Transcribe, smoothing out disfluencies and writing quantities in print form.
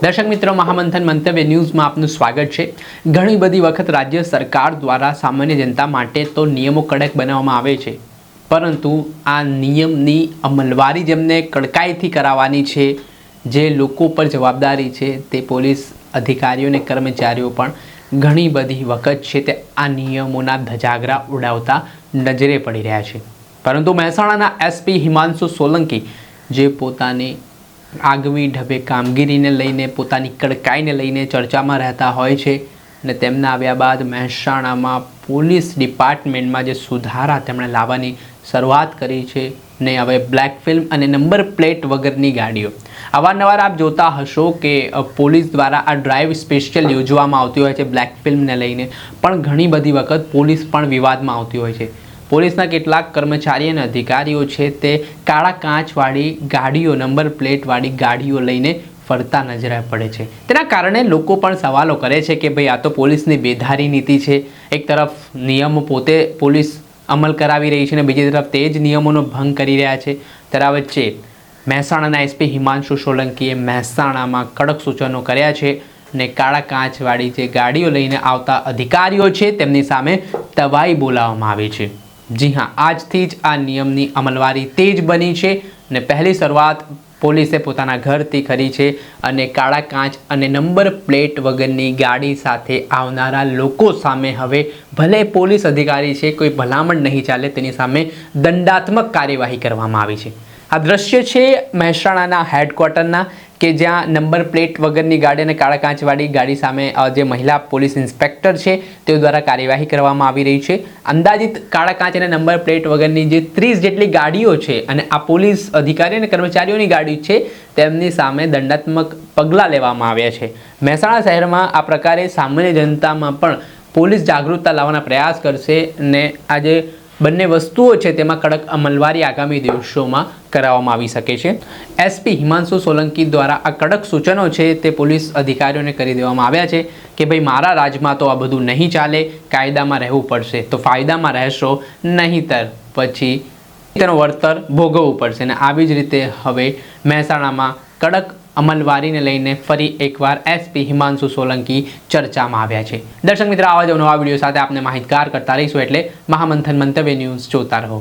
દર્શક મિત્રો, મહામંથન મંતવ્ય ન્યૂઝમાં આપનું સ્વાગત છે। ઘણી બધી વખત રાજ્ય સરકાર દ્વારા સામાન્ય જનતા માટે તો નિયમો કડક બનાવવામાં આવે છે, પરંતુ આ નિયમની અમલવારી જેમને કડકાઈથી કરાવવાની છે, જે લોકો પર જવાબદારી છે તે પોલીસ અધિકારીઓ અને કર્મચારીઓ પણ ઘણી બધી વખત છે તે આ નિયમોના ધજાગરા ઉડાવતા નજરે પડી રહ્યા છે। પરંતુ મહેસાણાના એસપી હિમાંશુ સોલંકી જે પોતાની આગવી ઢબે કામગીરીને લઈને પોતાની કડકાઈને લઈને ચર્ચામાં રહેતા હોય છે અને તેમના આવ્યા બાદ મહેસાણામાં પોલીસ ડિપાર્ટમેન્ટમાં જે સુધારા તેમણે લાવવાની શરૂઆત કરી છે ને હવે બ્લેક ફિલ્મ અને નંબર પ્લેટ વગરની ગાડીઓ અવારનવાર આપ જોતા હશો કે પોલીસ દ્વારા આ ડ્રાઈવ સ્પેશિયલ યોજવામાં આવતી હોય છે બ્લેક ફિલ્મને લઈને, પણ ઘણી બધી વખત પોલીસ પણ વિવાદમાં આવતી હોય છે। પોલીસના કેટલાક કર્મચારી અને અધિકારીઓ છે તે કાળા કાચવાળી ગાડીઓ, નંબર પ્લેટવાળી ગાડીઓ લઈને ફરતા નજરે પડે છે। તેના કારણે લોકો પણ સવાલો કરે છે કે ભાઈ આ તો પોલીસની બેધારી નીતિ છે। એક તરફ નિયમો પોતે પોલીસ અમલ કરાવી રહી છે અને બીજી તરફ તે જ નિયમોનો ભંગ કરી રહ્યા છે। તેના વચ્ચે મહેસાણાના એસપી હિમાંશુ સોલંકીએ મહેસાણામાં કડક સૂચનો કર્યા છે ને કાળા કાચવાળી જે ગાડીઓ લઈને આવતા અધિકારીઓ છે તેમની સામે તવાઈ બોલાવવામાં આવી છે। જી હા, આજથી જ આ નિયમની અમલવારી તેજ બની છે ને પહેલી શરૂઆત પોલીસે પોતાના ઘરથી કરી છે અને કાળા કાચ અને નંબર પ્લેટ વગરની ગાડી સાથે આવનારા લોકો સામે હવે ભલે પોલીસ અધિકારી છે, કોઈ ભલામણ નહીં ચાલે, તેની સામે દંડાત્મક કાર્યવાહી કરવામાં આવી છે। આ દ્રશ્ય છે મહેસાણાના હેડક્વાર્ટરના કે જ્યાં નંબર પ્લેટ વગરની ગાડી અને કાળા કાચવાળી ગાડી સામે જે મહિલા પોલીસ ઇન્સ્પેક્ટર છે તેઓ દ્વારા કાર્યવાહી કરવામાં આવી રહી છે। અંદાજિત કાળા કાચ અને નંબર પ્લેટ વગરની જે 30 જેટલી ગાડીઓ છે અને આ પોલીસ અધિકારી અને કર્મચારીઓની ગાડી છે તેમની સામે દંડાત્મક પગલાં લેવામાં આવ્યા છે। મહેસાણા શહેરમાં આ પ્રકારે સામાન્ય જનતામાં પણ પોલીસ જાગૃતતા લાવવાના પ્રયાસ કરશે અને આજે બંને વસ્તુઓ છે તેમાં કડક અમલવારી આગામી દિવસોમાં કરાવવામાં આવી શકે છે। એસપી હિમાંશુ સોલંકી દ્વારા આ કડક સૂચનો છે તે પોલીસ અધિકારીઓને કરી દેવામાં આવ્યા છે કે ભાઈ મારા રાજમાં તો આ બધું નહીં ચાલે, કાયદામાં રહેવું પડશે, તો ફાયદામાં રહેશો, નહીંતર પછી તેનો વળતર ભોગવવું પડશે। અને આવી જ રીતે હવે મહેસાણામાં કડક અમલવારીને લઈને ફરી એકવાર એસપી હિમાંશુ સોલંકી ચર્ચામાં આવ્યા છે। દર્શક મિત્રો, આવા જ નવા વિડીયો સાથે આપને માહિતગાર કરતા રહીશું, એટલે મહામંથન મંતવ્ય ન્યૂઝ જોતા રહો।